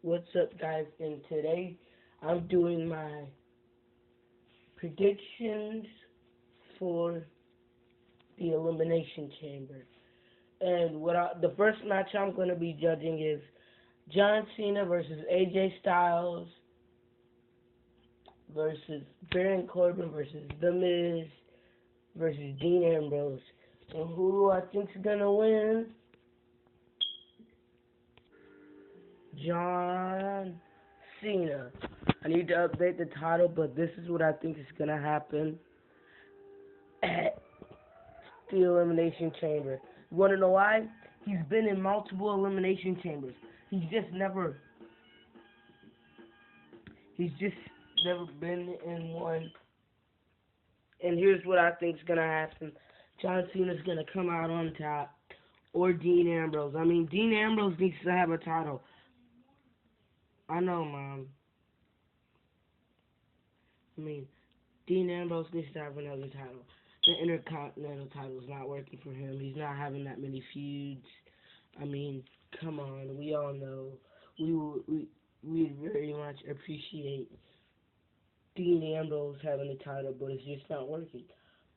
What's up, guys? And today I'm doing my predictions for the Elimination Chamber. And the first match I'm going to be judging is John Cena versus AJ Styles versus Baron Corbin versus The Miz versus Dean Ambrose. And who do I think's going to win? John Cena. I need to update the title, but this is what I think is going to happen at the Elimination Chamber. You want to know why? He's been in multiple Elimination Chambers. He's just never been in one. And here's what I think is going to happen. John Cena's going to come out on top, or Dean Ambrose. I mean, Dean Ambrose needs to have a title. I know, Mom. I mean, Dean Ambrose needs to have another title. The Intercontinental title is not working for him. He's not having that many feuds. I mean, come on. We all know. We very much appreciate Dean Ambrose having the title, but it's just not working.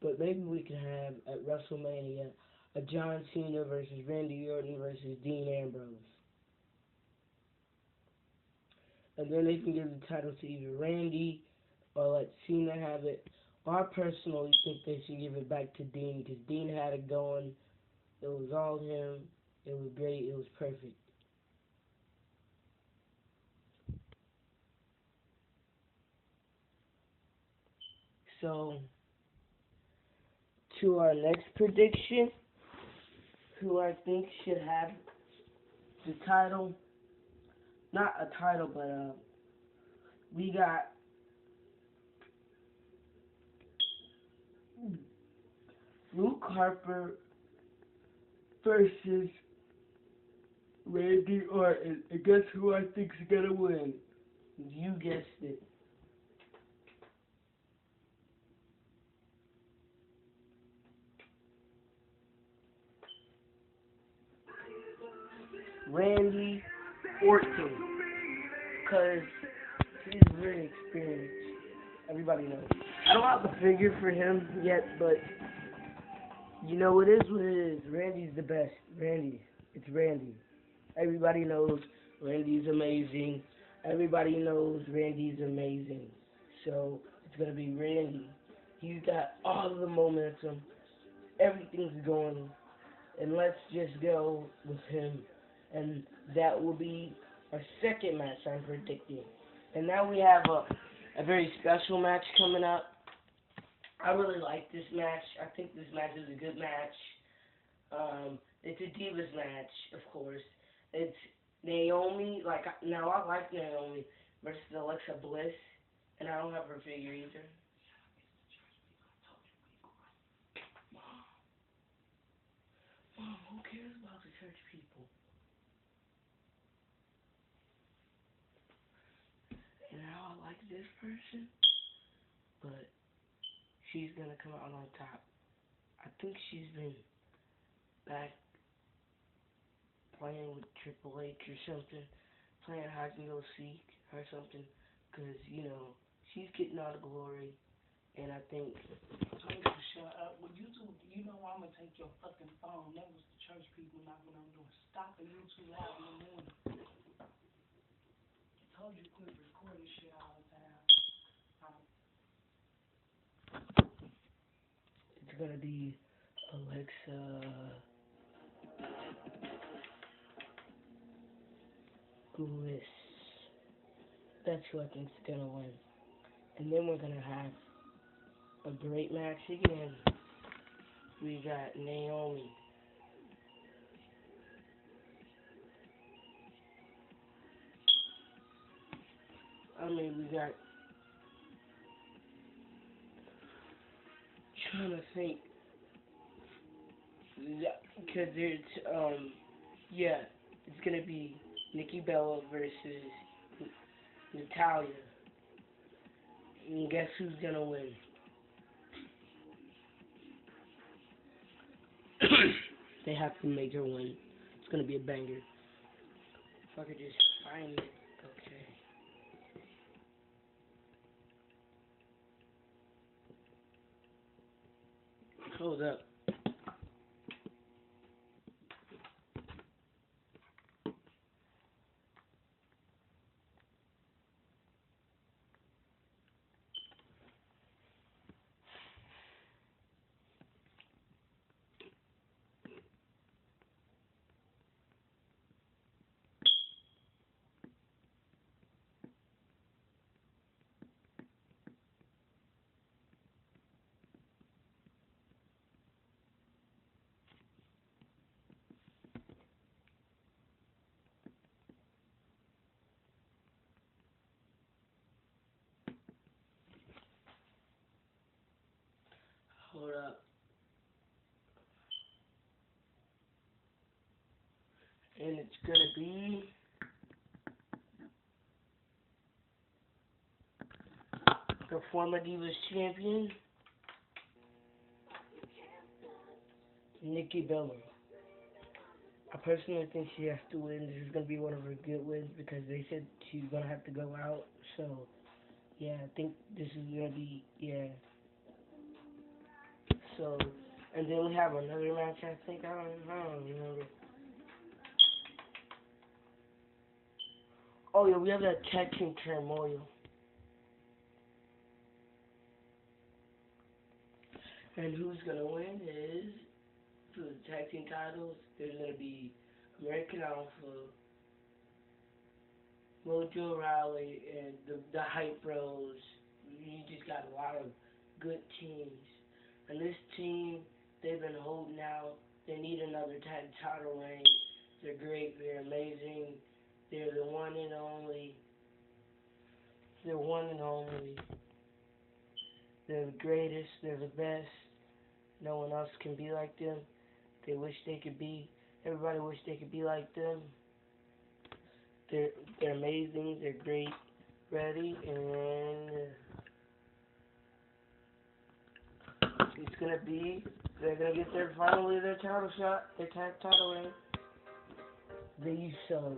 But maybe we can have at WrestleMania a John Cena versus Randy Orton versus Dean Ambrose. And then they can give the title to either Randy or let Cena have it. I personally think they should give it back to Dean because Dean had it going. It was all him. It was great. It was perfect. So, to our next prediction, who I think should have the title. Not a title, but we got Luke Harper versus Randy Orton. And guess who I think's gonna win? You guessed it. Randy Orton. Because he's very experienced. Everybody knows. I don't have the figure for him yet, but you know it is what it is. Randy's the best. Randy. It's Randy. Everybody knows Randy's amazing. Everybody knows Randy's amazing. So it's gonna be Randy. He's got all of the momentum. Everything's going. And let's just go with him. And that will be our second match I'm predicting. And now we have a very special match coming up. I really like this match. I think this match is a good match. It's a Divas match, of course. It's Naomi. Now I like Naomi versus Alexa Bliss, and I don't have her figure either. Mom, who cares about the church people? And now I like this person, but she's gonna come out on top. I think she's been back playing with Triple H or something, playing hide and go seek or something, because she's getting all the glory, and I think. I told you to shut up. Well, you know I'm gonna take your fucking phone. That was the church people knocking on the door. Stop it, you too loud in the morning. I told you quit recording shit all the time. It's gonna be Alexa Bliss. That's who I think's gonna win. And then we're gonna have a great match again. We got Naomi. We got. Trying to think. Because it's gonna be Nikki Bella versus Natalia. And guess who's gonna win? They have to make her win. It's gonna be a banger. If I could just find it. Okay. Hold up. Hold up. And it's gonna be the former Divas champion, Nikki Bella. I personally think she has to win. This is gonna be one of her good wins because they said she's gonna have to go out. So yeah, I think this is gonna be So and then we have another match. I think I don't remember. Oh yeah, we have that tag team turmoil. And who's gonna win is for the tag team titles. There's gonna be American Alpha, Mojo Rawley, and the Hype Bros. You just got a lot of good teams. And this team, they've been holding out. They need another tag title reign. They're great. They're amazing. They're the one and only. They're one and only. They're the greatest. They're the best. No one else can be like them. They wish they could be. Everybody wish they could be like them. They're they're amazing. They're great. Ready, and it's gonna be. They're gonna get finally their title shot. Their tag title reign. The Usos.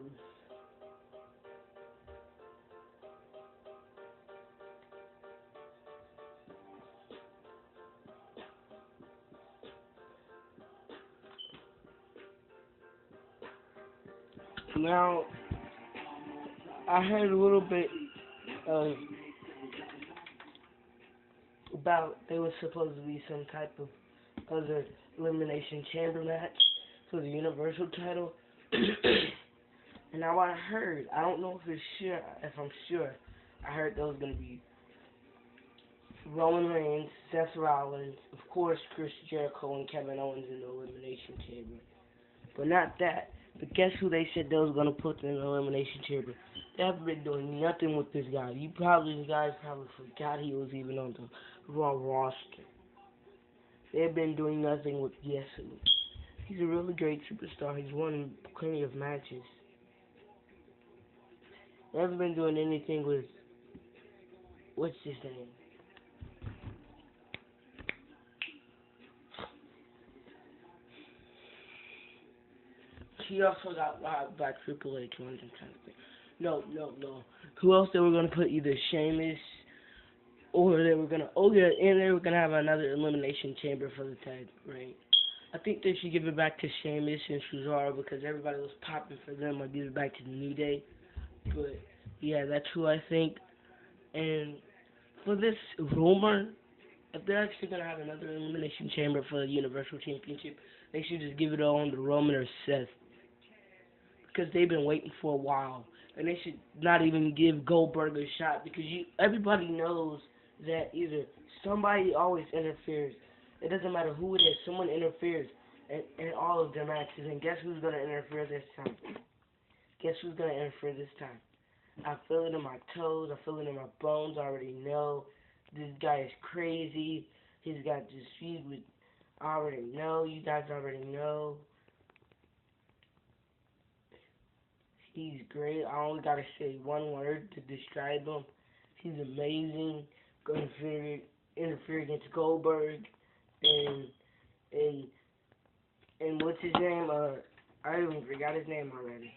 Now, I heard a little bit about they was supposed to be some type of other elimination chamber match for the Universal title. And now I heard, I don't know if I'm sure, I heard there was gonna be Roman Reigns, Seth Rollins, of course Chris Jericho and Kevin Owens in the elimination chamber. But not that. But guess who they said they was gonna put in the elimination chamber? They haven't been doing nothing with this guy. You guys probably forgot he was even on the Raw roster. They've been doing nothing with Yesu. He's a really great superstar. He's won plenty of matches. They haven't been doing anything with what's his name? He also got robbed by Triple H once. I'm trying to think. No. Who else they were gonna put? Either Sheamus or they were gonna. Oh yeah, and they were gonna have another elimination chamber for the tag, right? I think they should give it back to Sheamus and Cesaro because everybody was popping for them. Or give it back to the New Day. But yeah, that's who I think. And for this rumor, if they're actually gonna have another elimination chamber for the Universal Championship, they should just give it all on to Roman or Seth because they've been waiting for a while, and they should not even give Goldberg a shot because everybody knows that either somebody always interferes. It doesn't matter who it is, someone interferes in all of their matches, and guess who's gonna interfere this time? Guess who's gonna interfere this time? I feel it in my toes. I feel it in my bones. I already know. This guy is crazy. He's got this feud with. I already know. You guys already know. He's great. I only gotta say one word to describe him. He's amazing. Going to interfere against Goldberg and and what's his name? I even forgot his name already.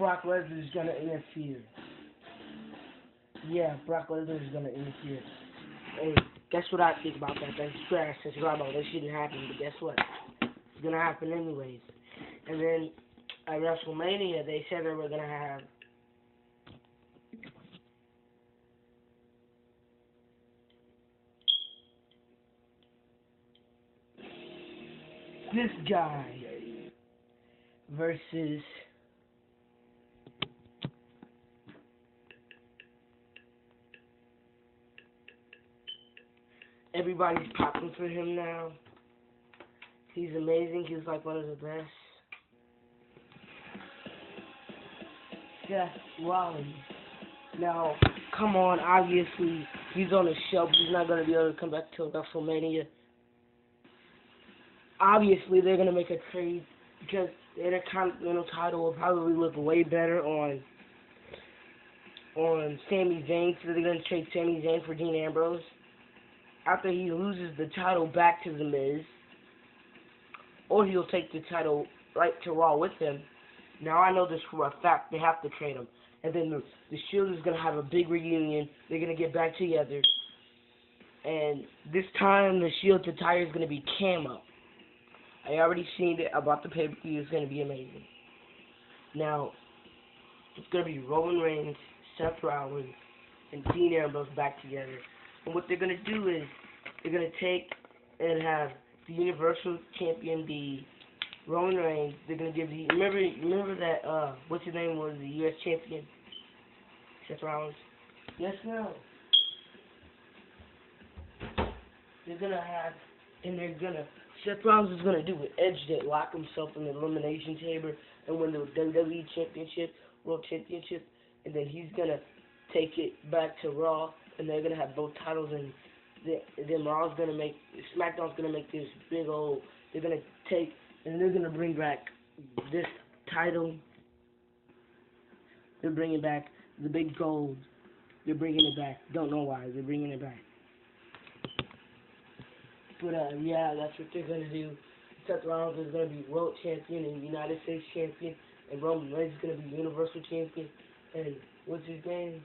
Brock Lesnar is gonna interfere. Yeah, Brock Lesnar is gonna interfere. Hey, guess what I think about that? That's trash. That's rubble. That shouldn't happen. But guess what? It's gonna happen anyways. And then at WrestleMania, they said they were gonna have this guy versus everybody's popping for him now. He's amazing. He's like one of the best. Seth Rollins. Now, come on, obviously, he's on a show, but he's not going to be able to come back till WrestleMania. Obviously, they're going to make a trade because the Intercontinental title will probably look way better on Sami Zayn, so they're going to trade Sami Zayn for Dean Ambrose. After he loses the title back to The Miz, or he'll take the title right to Raw with him. Now, I know this for a fact. They have to trade him. And then the Shield is going to have a big reunion. They're going to get back together. And this time, the Shield's attire is going to be camo. I already seen it. I bought the pay-per-view. It's going to be amazing. Now, it's going to be Roman Reigns, Seth Rollins, and Dean Ambrose back together. And what they're going to do is they're going to take and have the Universal Champion be Roman Reigns. They're going to give the... Remember that, what's his name was the U.S. Champion? Seth Rollins. Yes, no. They're going to have... And they're going to... Seth Rollins is going to do what Edge did. Lock himself in the Elimination Chamber and win the WWE Championship, World Championship. And then he's going to take it back to Raw. And they're going to have both titles. And then Raw's going to make... SmackDown's going to make this big old... They're going to take... And they're going to bring back this title. They're bringing back the big gold. They're bringing it back. Don't know why. They're bringing it back. But, yeah, that's what they're going to do. Seth Rollins is going to be World Champion and United States Champion. And Roman Reigns is going to be Universal Champion. And what's his name?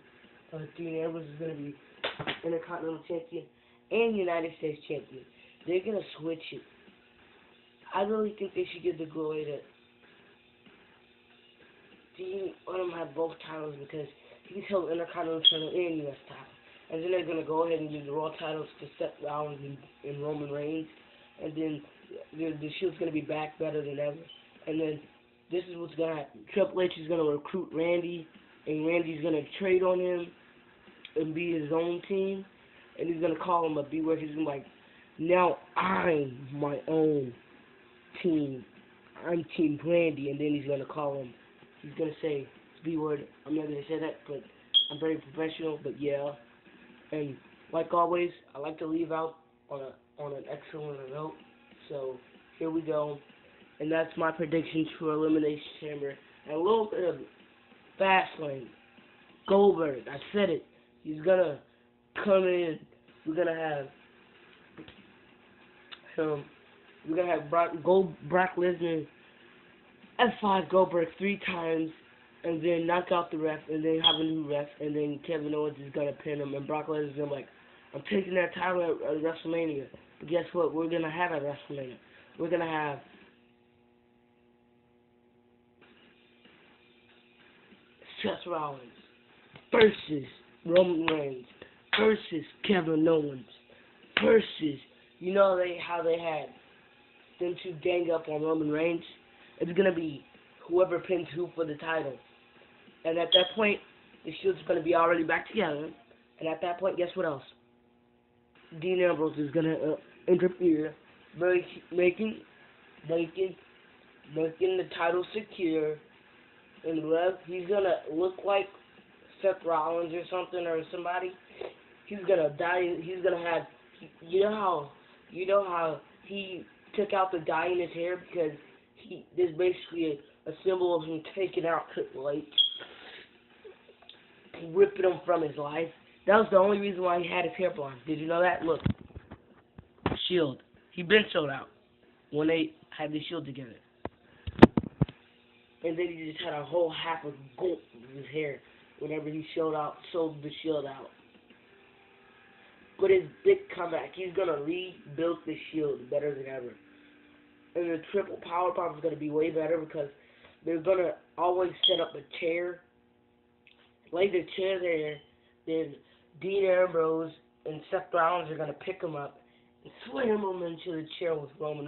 Dean Ambrose is going to be Intercontinental Champion and United States Champion. They're going to switch it. I really think they should give the glory to Dean. Let him have both titles because he's held Intercontinental and U.S. title. And then they're going to go ahead and give the Raw titles to Seth Rollins and Roman Reigns. And then the Shield's going to be back better than ever. And then this is what's going to happen. Triple H is going to recruit Randy, and Randy's going to trade on him and be his own team. And he's going to call him a B-word. He's going to be like, now I'm my own team. I'm Team Randy. And then he's going to call him. He's going to say B-word. I'm not going to say that, but I'm very professional. But yeah. And like always, I like to leave out on an excellent note. So here we go. And that's my predictions for Elimination Chamber. And a little bit of Fastlane. Goldberg. I said it. He's going to come in. We're going to have we're going to have Brock Lesnar F5 Goldberg 3 times, and then knock out the ref, and then have a new ref, and then Kevin Owens is going to pin him, and Brock Lesnar is going to be like, I'm taking that title at WrestleMania. But guess what? We're going to have at WrestleMania. We're going to have Seth Rollins versus Roman Reigns versus Kevin Owens versus, you know how they had them two gang up on Roman Reigns? It's going to be whoever pins who for the title. And at that point, the Shield's going to be already back together. And at that point, guess what else? Dean Ambrose is going to interfere, making the title secure. And he's going to look like Seth Rollins or something or somebody. He's going to die. He's going to have, you know how he took out the dye in his hair because there's basically a symbol of him taking out Triple H, ripping him from his life. That was the only reason why he had his hair blonde. Did you know that? Look, Shield. He been sold out when they had the Shield together. And then he just had a whole half of gold in his hair whenever he showed the shield out. But his big comeback, he's gonna rebuild the shield better than ever. And the triple power bomb is gonna be way better because they're gonna always set up a chair, lay the chair there, then Dean Ambrose and Seth Rollins are gonna pick him up and slam him into the chair with Roman